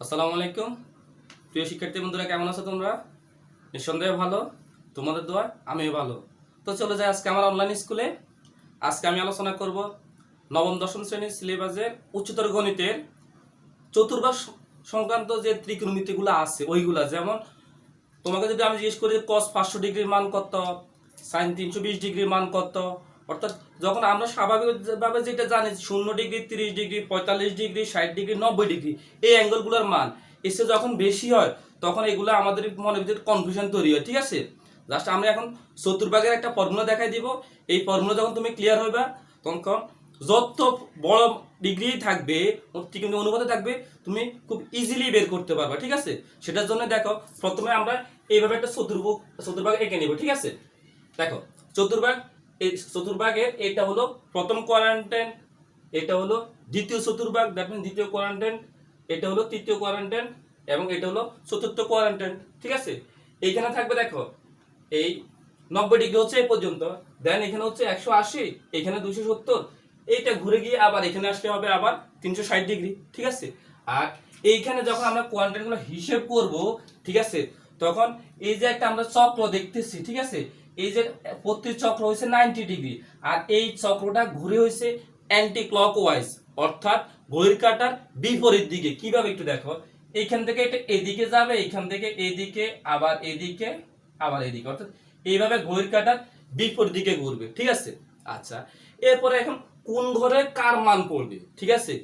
আসসালামু আলাইকুম প্রিয় শিক্ষার্থী বন্ধুরা, কেমন আছো তোমরা? নিঃসন্দেহে ভালো, তোমাদের দোয়া আমিও ভালো। তো চলে যাই আজকে আমার অনলাইন স্কুলে। আজকে আমি আলোচনা করব নবম দশম শ্রেণীর সিলেবাসের উচ্চতর গণিতের চতুর্ভাগ সংক্রান্ত যে ত্রিকোণমিতিগুলো আছে ওইগুলা। যেমন তোমাকে যদি আমি জিজ্ঞেস করি কস 500 ডিগ্রির মান কত, সাইন 320 ডিগ্রির মান কত, অর্থাৎ যখন আমরা স্বাভাবিকভাবে যেটা জানি 0 degree, 30 degree, 45 degree, 60 degree, 90 degree, এই অ্যাঙ্গেলগুলোর মান এসে যখন বেশি হয় তখন এগুলো আমাদের মনের ভিতরে কনফিউশন তৈরি হয়। ঠিক আছে, জাস্ট আমরা এখন চতুর্ভাগের একটা ফর্মুলা দেখাই দিব। এই ফর্মুলা যখন তুমি ক্লিয়ার হইবা তখন যত বড় ডিগ্রি থাকবে, কিন্তু অনুপাতে থাকবে, তুমি খুব ইজিলি বের করতে পারবা। ঠিক আছে, সেটার জন্য দেখো প্রথমে আমরা এইভাবে একটা চতুর্ভাগ এঁকে নিব। ঠিক আছে, দেখো চতুর্ভাগ, এই চতুর্ভাগের এটা হলো প্রথম কোয়াড্র্যান্ট, এটা হলো দ্বিতীয় চতুর্ভাগ, দ্যাট মিন্স দ্বিতীয় কোয়াড্র্যান্ট, এটা হলো তৃতীয় কোয়াড্র্যান্ট এবং এটা হলো চতুর্থ কোয়াড্র্যান্ট। ঠিক আছে, এইখানে থাকবে দেখো এই 90 ডিগ্রি হচ্ছে এই পর্যন্ত, দেন এখানে হচ্ছে 180, এখানে 270, এইটা ঘুরে গিয়ে আবার এখানে আসতে হবে আবার 360 ডিগ্রি। ঠিক আছে, আর এইখানে যখন আমরা কোয়াড্র্যান্টগুলো হিসেব করব, ঠিক আছে, তখন এই যে একটা আমরা চক্র দেখতেছি, ঠিক আছে, এই যে প্রতি চক্র হয়েছে 90 ডিগ্রি আর এই চক্রটা ঘুরে হয়েছে অ্যান্টি ক্লকওয়াইজ, অর্থাৎ ঘড়ির কাঁটার বিপরীত দিকে। কিভাবে একটু দেখো, এইখান থেকে এটা এদিকে যাবে, এইখান থেকে এদিকে, আবার এদিকে, আবার এদিকে, অর্থাৎ এইভাবে ঘড়ির কাঁটার বিপরীত দিকে ঘুরবে। ঠিক আছে, আচ্ছা, এরপরে এখন কোন ঘরে কার মান পড়বে। ঠিক আছে,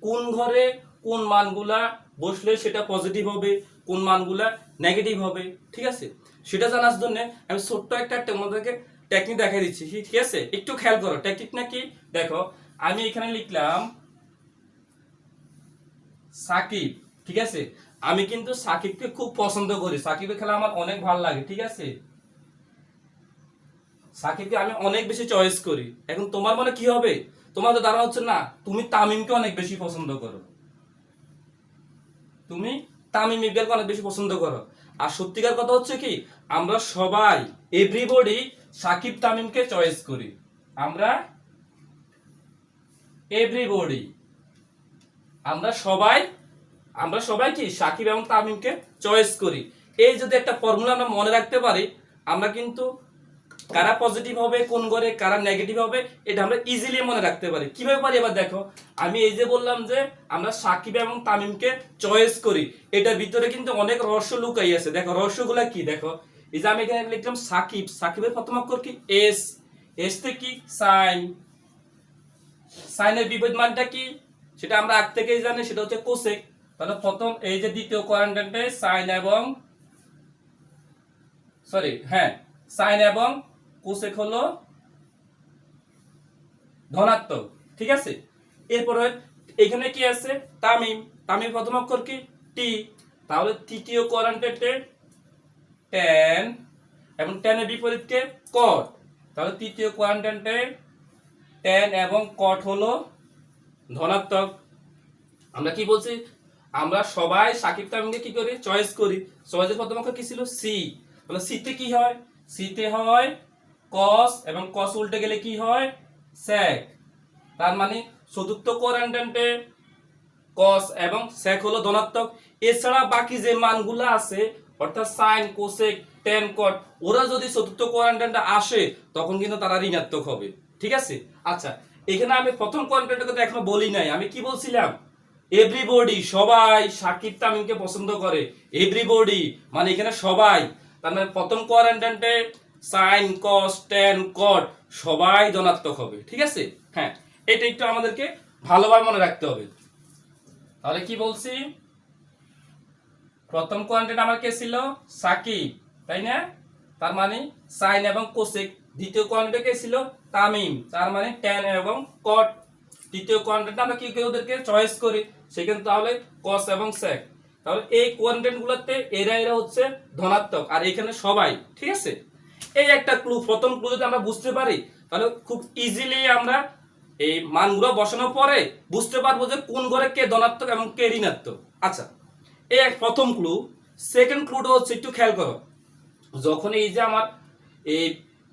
কোন ঘরে কোন মানগুলা বসলে সেটা পজিটিভ হবে, কোন মানগুলা নেগেটিভ হবে। ঠিক আছে, সেটা জানার জন্য আমি ছোট্ট একটা তোমাদেরকে টেকনিক দেখাই দিচ্ছি। ঠিক আছে, একটু খেয়াল করো টেকনিক নাকি। দেখো আমি এখানে লিখলাম সাকিব। ঠিক আছে, আমি কিন্তু সাকিবকে খুব পছন্দ করি, সাকিবের খেলা আমার অনেক ভালো লাগে। ঠিক আছে, সাকিবকে আমি অনেক বেশি চয়েস করি। এখন তোমার মনে কি হবে? তোমার তো ধারণা হচ্ছে না তুমি তামিমকে অনেক বেশি পছন্দ করো, তুমি তামিম ইকবালকে অনেক বেশি পছন্দ করো। আর সত্যিকার কথা হচ্ছে কি, আমরা সবাই এভরিবডি সাকিব তামিমকে চয়েস করি। আমরা এভরিবডি, আমরা সবাই কি সাকিব এবং তামিমকে চয়েস করি। এই যদি একটা ফর্মুলা আমরা মনে রাখতে পারি, আমরা কিন্তু কারা পজিটিভ হবে কোন ঘরে, কারা নেগেটিভ হবে, এটা আমরা ইজিলি মনে রাখতে পারি। কিভাবে পারি এবার দেখো, আমি এই যে বললাম যে আমরা সাকিব এবং তামিমকে চয়েস করি, এটার ভিতরে কিন্তু অনেক রহস্য লুকাই আছে। দেখো রহস্যগুলো কি, দেখো এই যে আমি এখানে লিখলাম সাকিব, সাকিবের প্রথম অক্ষর কি এস, এস তে কি সাইন, সাইনের বিপরীত মানটা কি সেটা আমরা আগ থেকেই জানি, সেটা হচ্ছে কোসেক। তাহলে প্রথম এই যে দ্বিতীয় কোয়াড্র্যান্টে সাইন এবং সাইন এবং কোসেক হলো ধনাত্মক। ঠিক আছে, এরপরে এখানে কি আছে তামিম, তামিম প্রথম অক্ষর কি টি, তাহলে তৃতীয় কোয়াড্র্যান্টে ট্যান এবং ট্যানের বিপরীত কে কট, তাহলে তৃতীয় কোয়াড্র্যান্টে ট্যান এবং কট হলো ধনাত্মক। আমরা কি বলছি, আমরা সবাই সাকিব তামিমকে কি করি চয়েস করি। চয়েসের প্রথম অক্ষর কি ছিল সি, তাহলে সিতে কি হয়, সিতে হয় কস এবং কস উল্টে গেলে কি হয় সেক। তার মানে চতুর্থ কোয়াড্র্যান্টে কস এবং সেক হলো ধনাত্মক। এছাড়া বাকি যে মানগুলো আছে অর্থাৎ সাইন কোসেক ট্যান কট, ওরা যদি চতুর্থ কোয়াড্র্যান্টে আসে তখন কিন্তু তারা ঋণাত্মক হবে। ঠিক আছে, আচ্ছা, এখানে আমি প্রথম কোয়াড্র্যান্টের কথা এখনো বলি নাই। আমি কি বলছিলাম, এভরিবডি, সবাই সাকিব তামিমকে পছন্দ করে। এভরিবডি মানে এখানে সবাই, তার মানে প্রথম কোয়াড্র্যান্টে সাইন কস ট্যান কট সবাই ধনাত্মক হবে। ঠিক আছে, হ্যাঁ, এটা একটু আমাদেরকে ভালোভাবে মনে রাখতে হবে। তাহলে কি বলছি, প্রথম কোয়াড্র্যান্ট আমার কে ছিল সাকিব, তাই না, তার মানে সাইন এবং কোসেক। দ্বিতীয় কোয়াড্র্যান্টে কে ছিল তামিম, তার মানে ট্যান এবং কট। তৃতীয় কোয়াড্র্যান্টে আমরা কি ওদেরকে চয়েস করি, সেখানে তাহলে কস এবং সেক। তাহলে এই কোয়াড্র্যান্ট গুলোতে এরা হচ্ছে ধনাত্মক আর এখানে সবাই। ঠিক আছে, এই একটা ক্লু, প্রথম ক্লু যদি আমরা বুঝতে পারি তাহলে খুব ইজিলি আমরা এই মানগুলো বসানোর পরে বুঝতে পারবো যে কোন ঘরে কে ধনাত্মক এবং কে ঋণাত্মক। আচ্ছা, এই এক প্রথম ক্লু। সেকেন্ড ক্লুটা হচ্ছে একটু খেয়াল করো, যখন এই যে আমার এই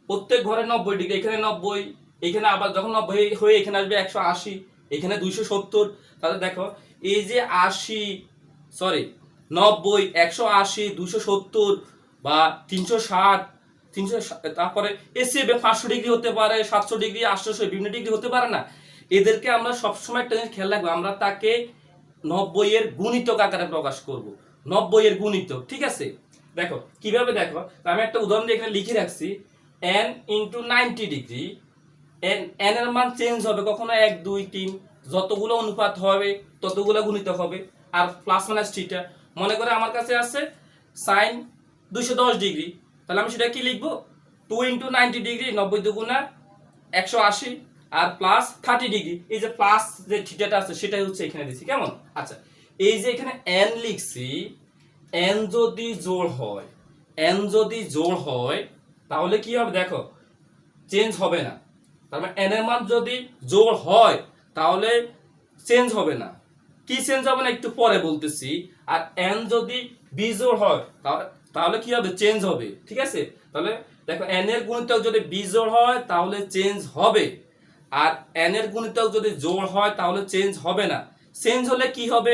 প্রত্যেক ঘরে 90 ডিগ্রি, এখানে 90, এখানে আবার যখন 90 হয়ে এখানে আসবে 180, এখানে 270, তাহলে দেখো এই যে 80, সরি 90, 180, 270 বা 360, 300, তারপরে এসে 500 ডিগ্রি হতে পারে, 700 ডিগ্রি, 800, বিভিন্ন ডিগ্রি হতে পারে না। এদেরকে আমরা সবসময় একটা জিনিস খেয়াল রাখবো, আমরা তাকে 90 এর গুণিতক আকারে প্রকাশ করব। 90 এর গুণিতক, ঠিক আছে? দেখো কিভাবে, দেখো আমি একটা উদাহরণ দিয়ে এখানে লিখে রাখছি, n × 90 ডিগ্রি। n এর মান চেঞ্জ হবে কখনো 1, 2, 3, যতগুলো অনুপাত হবে ততগুলো গুণিতক হবে। আর প্লাস মাইনাস থিটা, মনে করে আমার কাছে আছে sin 210 ডিগ্রি, তাহলে আমি সেটা কি লিখবো, 2 × 90 ডিগ্রি, 90 দুগুণা 180, আর প্লাস 30 ডিগ্রি। এই যে প্লাস যে থিটাটা আছে সেটাই হচ্ছে এখানে দিছি, কেমন? আচ্ছা, এই যে এখানে n লিখছি, n যদি জোড় হয়, n যদি জোড় হয় তাহলে কি হবে, দেখো চেঞ্জ হবে না। তার মানে n এর মান যদি জোড় হয় তাহলে চেঞ্জ হবে না। কি চেঞ্জ হবে না একটু পরে বলতেছি। আর n যদি বিজোড় হয় তাহলে কি হবে, চেঞ্জ হবে, ঠিক আছে? তাহলে দেখো n এর গুণিতক যদি বিজোড় হয় তাহলে চেঞ্জ হবে, আর n এর গুণিতক যদি জোড় হয় তাহলে চেঞ্জ হবে না। চেঞ্জ হলে কি হবে,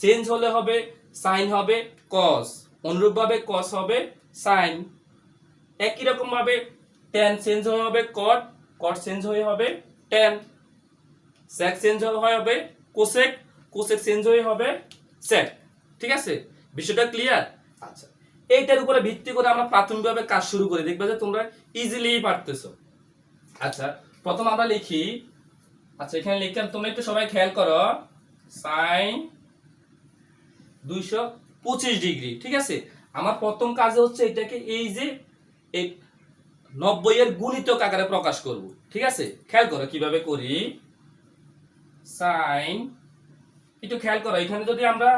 চেঞ্জ হলে হবে সাইন হবে cos, অনুরূপভাবে cos হবে সাইন, একই রকম ভাবে tan চেঞ্জ হয়ে হবে cot, cot চেঞ্জ হয়ে হবে tan, sec চেঞ্জ হয়ে হবে cosec, cosec চেঞ্জ হয়ে হবে sec, ঠিক আছে? বিষয়টা ক্লিয়ার? আচ্ছা, এইটার উপরে ভিত্তি করে আমরা প্রাথমিকভাবে কাজ শুরু করি, দেখবে যে তোমরা ইজিলি পারতেছো। আচ্ছা, প্রথম আমরা লিখি, আচ্ছা এখানে লিখলাম, তোমরা একটু সবাই খেয়াল করো, sin 225 ডিগ্রি, ঠিক আছে? আমার প্রথম কাজ হচ্ছে এটাকে এই যে এই 90 এর গুণিতক আকারে প্রকাশ করব, ঠিক আছে? খেয়াল করো কিভাবে করি, sin, একটু খেয়াল করো, এখানে যদি আমরা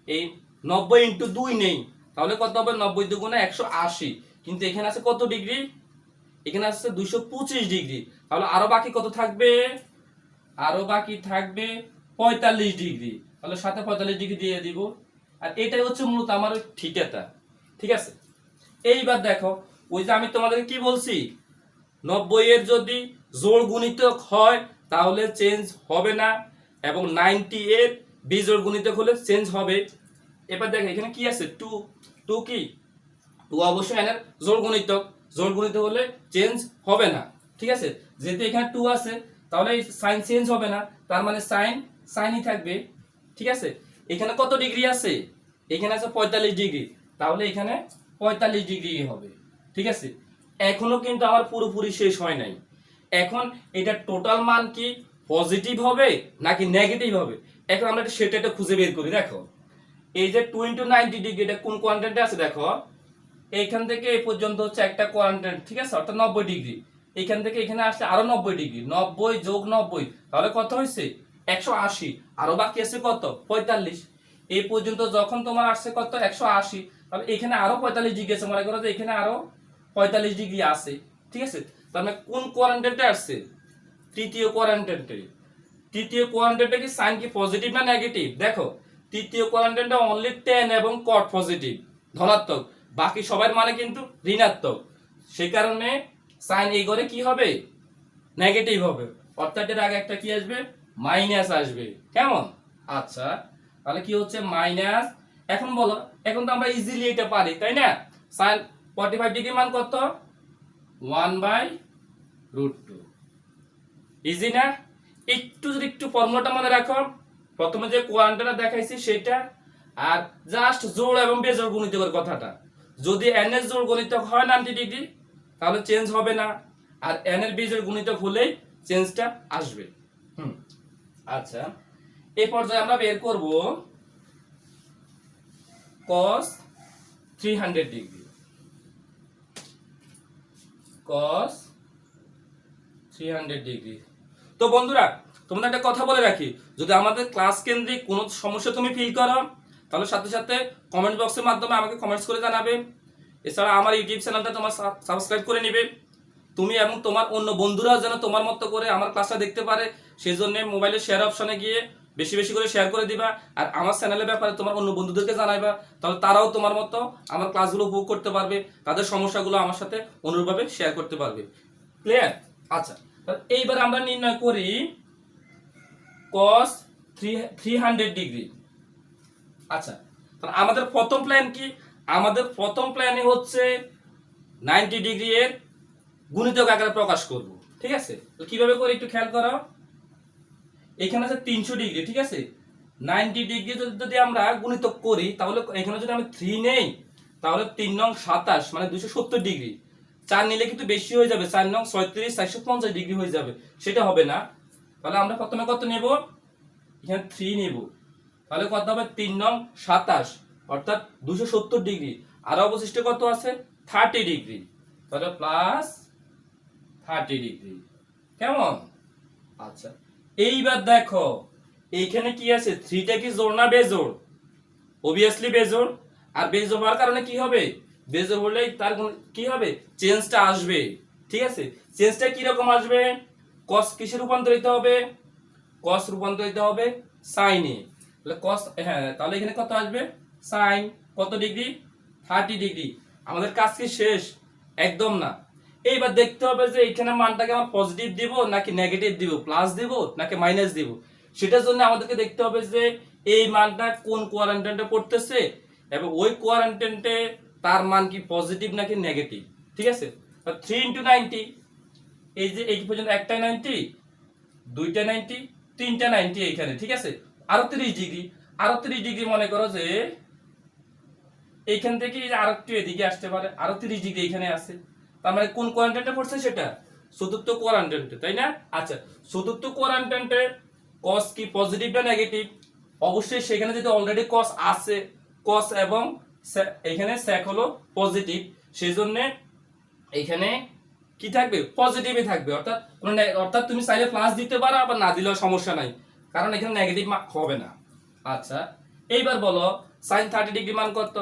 এই 90 × 2 নেই তাহলে কত হবে, 90 দুগুণে 180, কিন্তু এখানে আছে কত ডিগ্রি, এখানে আছে 225 ডিগ্রি, তাহলে আরো বাকি কত থাকবে, আরো বাকি থাকবে 45 ডিগ্রি, তাহলে সাথে 45 ডিগ্রি দিয়ে দিব। আর এটাই হচ্ছে মূলত আমার থিটাটা, ঠিক আছে? এইবার দেখো, ওই যে আমি তোমাদের কি বলছি, 90 এর যদি জোড় গুণিতক হয় তাহলে চেঞ্জ হবে না, এবং 90 এর বিজোড় গুণিতক হলে চেঞ্জ হবে। এবার দেখো এখানে কি আছে, 2, 2 কি 2 অবশ্যই n এর জোড় গুণিতক, জোড় গুণিতক হলে চেঞ্জ হবে না, ঠিক আছে? যেহেতু এখানে 2 আছে তাহলে সাইন চেঞ্জ হবে না, তার মানে সাইন সাইনই থাকবে, ঠিক আছে? এখানে কত ডিগ্রি আছে, এখানে আছে 45 ডিগ্রি, তাহলে এখানে 45 ডিগ্রি হবে, ঠিক আছে? এখনো কিন্তু আমার পুরোপুরি শেষ হয় নাই। এখন এটা টোটাল মান কি পজিটিভ হবে নাকি নেগেটিভ হবে, এখন আমরা সেটা খুঁজে বের করি। দেখো এই যে 2 × 90 ডিগ্রি, এটা কোন কোয়াড্রেন্টে আছে, দেখো এইখান থেকে এই পর্যন্ত হচ্ছে একটা কোয়াড্রেন্ট, ঠিক আছে, অর্থাৎ 90 ডিগ্রি। এইখান থেকে এখানে আসলে আরো 90 ডিগ্রি, 90 যোগ 90 তাহলে কত হয়েছে, 180, আরো বাকি আছে কত, 45। এই পর্যন্ত যখন তোমার আসছে কত, 180, তাহলে এখানে আরো 45 ডিগ্রি আছে, মনে করো যে এখানে আরো 45 ডিগ্রি আছে, ঠিক আছে? তার মানে কোন কোয়াড্রেন্টে আসছে, তৃতীয় কোয়াড্রেন্টে। তৃতীয় কোয়াড্রেন্টে কি সাইন কি পজিটিভ না নেগেটিভ, দেখো তৃতীয় কোয়াড্রেন্টে অনলি tan এবং cot পজিটিভ, ধনাত্মক, বাকি সবার মানে কিন্তু ঋণাত্মক, সেই কারণে সাইন এই ঘরে কি হবে, নেগেটিভ হবে, অর্থাৎ এর আগে একটা কি আসবে, মাইনাস আসবে, কেমন? আচ্ছা, তাহলে কি হচ্ছে মাইনাস। এখন বলো, এখন তো আমরা ইজিলি এটা পারি, তাই না? সাইন 45 ডিগ্রি মান কত, 1/√2, ইজি না? একটু যদি একটু ফর্মুলাটা মনে রাখো, প্রথমে যে কোয়ান্টাটা দেখাইছি সেটা, আর জাস্ট জোড় এবং বেজোড় গুণিতকের কথাটা, যদি n এর জোড় গুণিতক হয় 90 ডিগ্রি তাহলে চেঞ্জ হবে না, আর n এর বেজোড় গুণিতক হলেই চেঞ্জটা আসবে। আচ্ছা, এই পর্যায়ে আমরা বের করব cos 300 ডিগ্রি, cos 300 ডিগ্রি। তো বন্ধুরা, তোমাদের একটা কথা বলে রাখি, যদি আমাদের ক্লাস কেন্দ্রিক কোনো সমস্যা তুমি ফিল করো তাহলে সাথে সাথে কমেন্ট বক্সের মাধ্যমে আমাকে কমেন্টস করে জানাবে। এছাড়া আমার ইউটিউব চ্যানেলটা তোমার সাবস্ক্রাইব করে নিবে, তুমি এবং তোমার অন্য বন্ধুরাও যেন তোমার মতো করে আমার ক্লাসটা দেখতে পারে, সেই জন্য মোবাইলের শেয়ার অপশনে গিয়ে বেশি বেশি করে শেয়ার করে দিবা। আর আমার চ্যানেলের ব্যাপারে তোমার অন্য বন্ধুদেরকে জানাইবা, তাহলে তারাও তোমার মতো আমার ক্লাসগুলো উপভোগ করতে পারবে, তাদের সমস্যাগুলো আমার সাথে অনুরূপভাবে শেয়ার করতে পারবে। ক্লিয়ার? আচ্ছা, এইবার আমরা নির্ণয় করি cos 300 ডিগ্রি। আচ্ছা, তাহলে আমাদের প্রথম প্ল্যান কি? আমাদের প্রথম প্ল্যানে হচ্ছে 90 ডিগ্রি এর গুণিতক আকারে প্রকাশ করব। ঠিক আছে, কিভাবে করে একটু খেয়াল করো। এখানে আছে 300 ডিগ্রি, ঠিক আছে। 90 ডিগ্রি যদি আমরা গুণিতক করি, তাহলে এখানে যদি আমি 3 নেই, তাহলে 3 নং 27 মানে 270 ডিগ্রি। 4 নিলে কিন্তু বেশি হয়ে যাবে, 4 নং 36 450 ডিগ্রি হয়ে যাবে, সেটা হবে না। তাহলে আমরা প্রথমে কত নেব? এখানে 3 নেব। তাহলে কত হবে? 3 নং 27 অর্থাৎ 270 ডিগ্রি। আর অবশিষ্ট কত আছে? 30 ডিগ্রি। তাহলে প্লাস 30 ডিগ্রি। কেমন? আচ্ছা, এইবার দেখো এইখানে কি আছে? 3টা কি জোড় না বেজোড়? অবভিয়াসলি বেজোড়। আর বেজোড় হওয়ার কারণে কি হবে? বেজোড় হলেই তার কি হবে? চেঞ্জটা আসবে। ঠিক আছে, চেঞ্জটা কি রকম আসবে? cos কিসে রূপান্তরিত হবে? cos রূপান্তরিত হবে সাইনে। তাহলে cos, হ্যাঁ, তাহলে এখানে কত আসবে? সাইন কত ডিগ্রি? 30 ডিগ্রি। আমাদের কাজ কি শেষ? একদম না। এইবার দেখতে হবে যে এখানে মানটাকে আমরা পজিটিভ দিব নাকি নেগেটিভ দিব, প্লাস দিব নাকি মাইনাস দিব। সেটার জন্য আমাদেরকে দেখতে হবে যে এই মানটা কোন কোয়াড্রেন্টে পড়তেছে এবং ওই কোয়াড্রেন্টে তার মান কি পজিটিভ নাকি নেগেটিভ। ঠিক আছে, 3 × 90, এই যে এই পর্যন্ত একটা 90, দুইটা 90, তিনটা 90 এইখানে। ঠিক আছে, আরো 30 ডিগ্রি। আরো 30 ডিগ্রি মনে করো যে এইখান থেকে আরো একটু এদিকে আসতে পারে, আরো 30 ডিগ্রি এখানে আছে। তার মানে কোন কোয়াড্রেন্টে পড়ছে? সেটা চতুর্থ কোয়াড্রেন্টে, তাই না? আচ্ছা, চতুর্থ কোয়াড্রেন্টে cos কি পজিটিভ না নেগেটিভ? অবশ্যই সেখানে যদি অলরেডি cos আছে, cos এবং এখানে sec হলো পজিটিভ, সেজন্য এখানে কি থাকবে? পজিটিভই থাকবে। অর্থাৎ তুমি চাইলে প্লাস দিতে পারো, আবার না দিলেও সমস্যা নাই, কারণ এখানে নেগেটিভ হবে না। আচ্ছা, এইবার বলো sin 30 ডিগ্রি মান কত?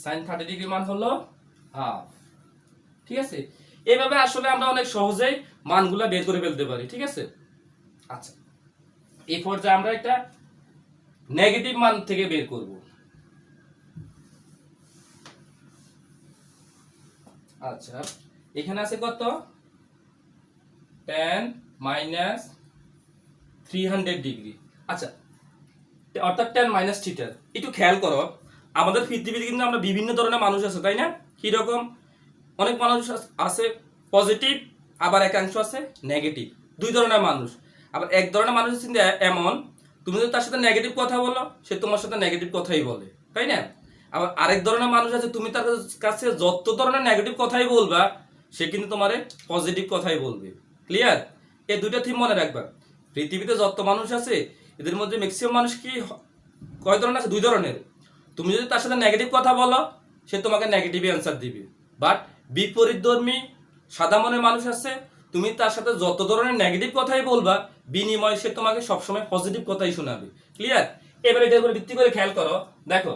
sin 30 ডিগ্রি মান হলো হাফ। ঠিক আছে, এইভাবে আসলে আমরা অনেক সহজেই মানগুলা বের করে ফেলতে পারি। ঠিক আছে, আচ্ছা, এই পর্যায়ে আমরা এটা নেগেটিভ মান থেকে বের করব। আচ্ছা, এখানে আছে কত? tan minus 300 degree. আচ্ছা, অর্থাৎ tan মাইনাস থিটা। একটু খেয়াল করো, আমাদের পৃথিবীতে কিন্তু আমরা বিভিন্ন ধরনের মানুষ আছে, তাই না? কি রকম? অনেক মানুষ আছে পজিটিভ, আবার একাংশ আছে নেগেটিভ। দুই ধরনের মানুষ। আবার এক ধরনের মানুষ আছে এমন, তুমি যদি তার সাথে নেগেটিভ কথা বলো, সে তোমার সাথে নেগেটিভ কথাই বলে, তাই না? আবার আরেক ধরনের মানুষ আছে, তুমি তার কাছে যত ধরনের নেগেটিভ কথাই বলবা, সে কিন্তু তোমার পজিটিভ কথাই বলবে। ক্লিয়ার? এই দুইটা থিম মনে রাখবা। পৃথিবীতে যত মানুষ আছে, এদের মধ্যে ম্যাক্সিমাম মানুষ কি কয় ধরনের আছে? দুই ধরনের। তুমি যদি তার সাথে নেগেটিভ কথা বলো, সে তোমাকে নেগেটিভ অ্যান্সার দিবে। বাট বিপরীতধর্মী সাদা মনের মানুষ আছে, তুমি তার সাথে যত ধরনের নেগেটিভ কথাই বলবা, বিনিময়ে সে তোমাকে সবসময় পজিটিভ কথাই শোনাবে। ক্লিয়ার? এবার এটার উপর ভিত্তি করে খেয়াল করো, দেখো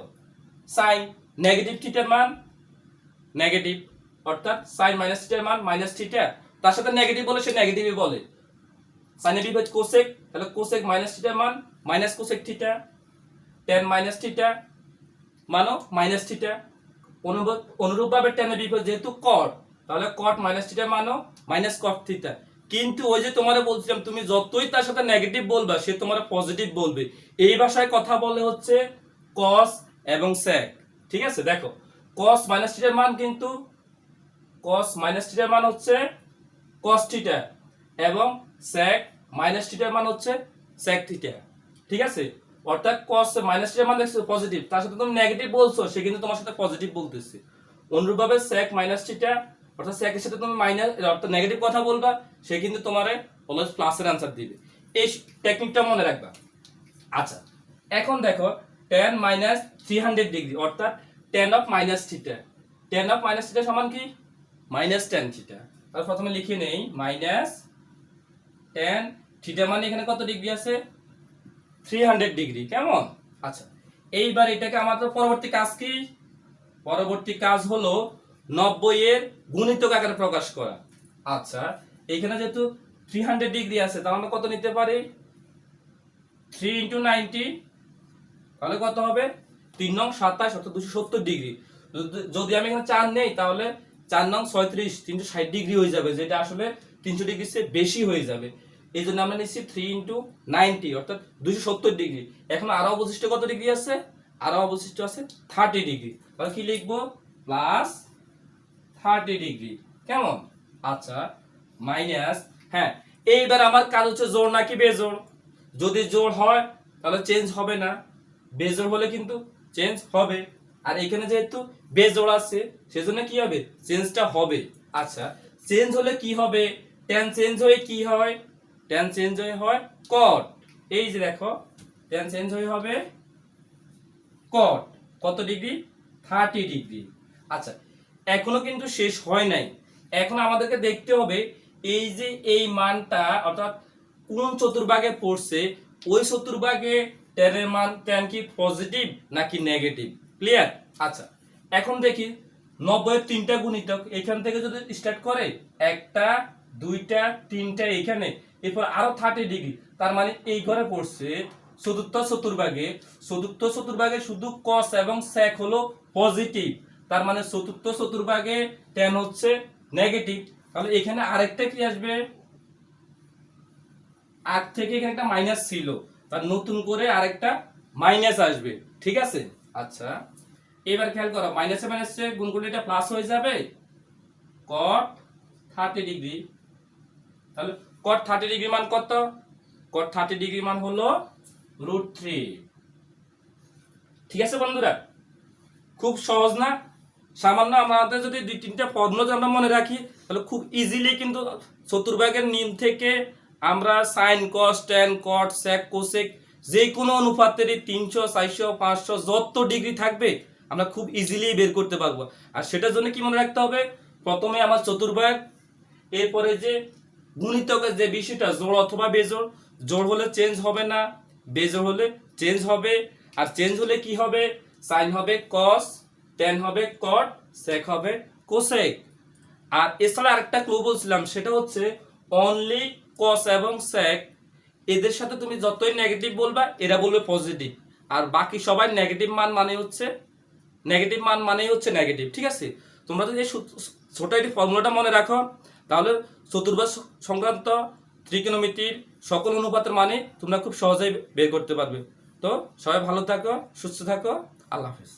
সাইন নেগেটিভ থিটার মান নেগেটিভ, অর্থাৎ সাইন মাইনাস থিটার মান মাইনাস থিটা। তার সাথে নেগেটিভ বলে সে নেগেটিভই বলে। সাইনের বিপরীত কোসেক, তাহলে কোসেক মাইনাস থিটার মান minus cosec theta. tan minus theta মানো মাইনাস থিটা। অনুরূপভাবে tan এর বিপরীত যেহেতু cot, তাহলে cot মাইনাস থিটা মানো মাইনাস cot থিটা। কিন্তু ওই যে তোমারে বলছিলাম, তুমি যতই তার সাথে নেগেটিভ বলবা, সে তোমার পজিটিভ বলবে। এই ভাষায় কথা বলে হচ্ছে cos এবং sec। ঠিক আছে, দেখো cos মাইনাস থিটার মান কিন্তু cos মাইনাস থিটার মান হচ্ছে cos থিটা এবং sec মাইনাস থিটার মান হচ্ছে sec থিটা। ঠিক আছে, অর্থাৎ cos মাইনাস থিটার মান দেখছো পজিটিভ, তার সাথে তুমি নেগেটিভ বলছো, সে কিন্তু তোমার সাথে পজিটিভ বলতেছে। অনুরূপভাবে sec মাইনাস থিটা, অর্থাৎ sec এর সাথে তুমি মাইনাস অর্থাৎ নেগেটিভ কথা বলবা, সে কিন্তু তোমারে অলওয়েজ প্লাসের आंसर দিবে। এই টেকনিকটা মনে রাখবা। আচ্ছা, এখন দেখো tan মাইনাস 300 ডিগ্রি, অর্থাৎ tan of minus theta. tan of minus theta সমান কি? Minus tan theta. তাহলে প্রথমে লিখে নেই মাইনাস tan থিটা, মানে এখানে কত ডিগ্রি আছে? 300 ডিগ্রি। কেমন? আচ্ছা, এইবার এটাকে আমাদের পরবর্তী কাজ কি? পরবর্তী কাজ হলো 90 এর গুণিতক আকারে প্রকাশ করা। আচ্ছা, এখানে যেহেতু 300 ডিগ্রি আছে, তাহলে আমরা কত নিতে পারি? 3 × 90, তাহলে কত হবে? 3 নং 27 অর্থাৎ 270 ডিগ্রি। যদি আমি এখানে 4 নেই, তাহলে 4 নং 36 360 ডিগ্রি হয়ে যাবে, যেটা আসলে 300 ডিগ্রির চেয়ে বেশি হয়ে যাবে। এই জন্য আমরা নিচ্ছি 3 × 90 অর্থাৎ 270 ডিগ্রি। এখন আরো অবশিষ্ট কত ডিগ্রি আছে? আরো অবশিষ্ট আছে 30 ডিগ্রি। তাহলে কি লিখবো? Plus 30 degree. কেমন? আচ্ছা মাইনাস, হ্যাঁ এইবার আমার কাজ হচ্ছে জোড় নাকি বেজোড়। যদি জোড় হয় তাহলে চেঞ্জ হবে না, বেজোড় হলে কিন্তু চেঞ্জ হবে। আর এখানে যেহেতু বেজোড় আছে সেজন্য কি হবে? চেঞ্জটা হবে। আচ্ছা চেঞ্জ হলে কি হবে? ট্যান চেঞ্জ হয়ে কি হয়? ট্যান চেঞ্জ হয়ে হয় কট। এই যে দেখো ট্যান চেঞ্জ হয়ে হবে কট। কত ডিগ্রি? 30 ডিগ্রি। আচ্ছা এখনো কিন্তু শেষ হয় নাই, এখন আমাদেরকে দেখতে হবে এই যে এই মানটা অর্থাৎ কোন চতুর্ভাগে পড়ছে, ওই চতুর্ভাগে ট্যানের মান ট্যান কি পজিটিভ নাকি নেগেটিভ। ক্লিয়ার? আচ্ছা এখন দেখি 90 এর 3টা গুণিতক এখান থেকে যদি স্টার্ট করে, একটা দুইটা তিনটা এখানে, এরপর আরো 30 ডিগ্রি, তার মানে এই ঘরে পড়ছে চতুর্থ চতুর্ভাগে। চতুর্থ চতুর্ভাগে শুধু কস এবং সেক হলো পজিটিভ, তার মানে চতুর্থ চতুর্ভাগে ট্যান হচ্ছে নেগেটিভ। তাহলে এখানে আরেকটা কি আসবে? আগ থেকে এখানে একটা মাইনাস ছিল, তার নতুন করে আরেকটা মাইনাস আসবে। ঠিক আছে? আচ্ছা এবার খেয়াল করো, মাইনাসে মাইনাসে গুণ করলে এটা প্লাস হয়ে যাবে cot 30 ডিগ্রি। তাহলে cot 30 ডিগ্রি মান কত? cot 30 ডিগ্রি মান হলো √3। ঠিক আছে বন্ধুরা, খুব সহজ না? সামান্য আমাদের যদি দুই তিনটা ফর্মুলা যদি আমরা মনে রাখি তাহলে খুব ইজিলি কিন্তু চতুর্ভাগের নিয়ম থেকে আমরা sine cos tan cot sec cosec যে কোনো অনুপাতেরই 300 400 500 যত ডিগ্রি থাকবে আমরা খুব ইজিলি বের করতে পারবো। আর সেটার জন্য কি মনে রাখতে হবে? প্রথমে আমার চতুর্ভাগ, এরপরে যে গুণিতকের যে বিষয়টা জোড় অথবা বেজোড়, জোড় হলে চেঞ্জ হবে না, বেজোড় হলে চেঞ্জ হবে। আর চেঞ্জ হলে কি হবে? সাইন হবে কস, ট্যান হবে কট, সেক হবে কোসেক। আর এছাড়া আরেকটা ক্লু বলছিলাম, সেটা হচ্ছে অনলি কস এবং সেক এদের সাথে তুমি যতই নেগেটিভ বলবা এরা বলবে পজিটিভ, আর বাকি সবাই নেগেটিভ মান মানে হচ্ছে নেগেটিভ মান মানেই হচ্ছে নেগেটিভ। ঠিক আছে? তোমরা যদি ছোট একটি ফর্মুলাটা মনে রাখো তাহলে চতুর্ভাগ সংক্রান্ত ত্রিকোণমিতির সকল অনুপাতের মানে তোমরা খুব সহজেই বের করতে পারবে। তো সবাই ভালো থাকো, সুস্থ থাকো, আল্লাহ হাফেজ।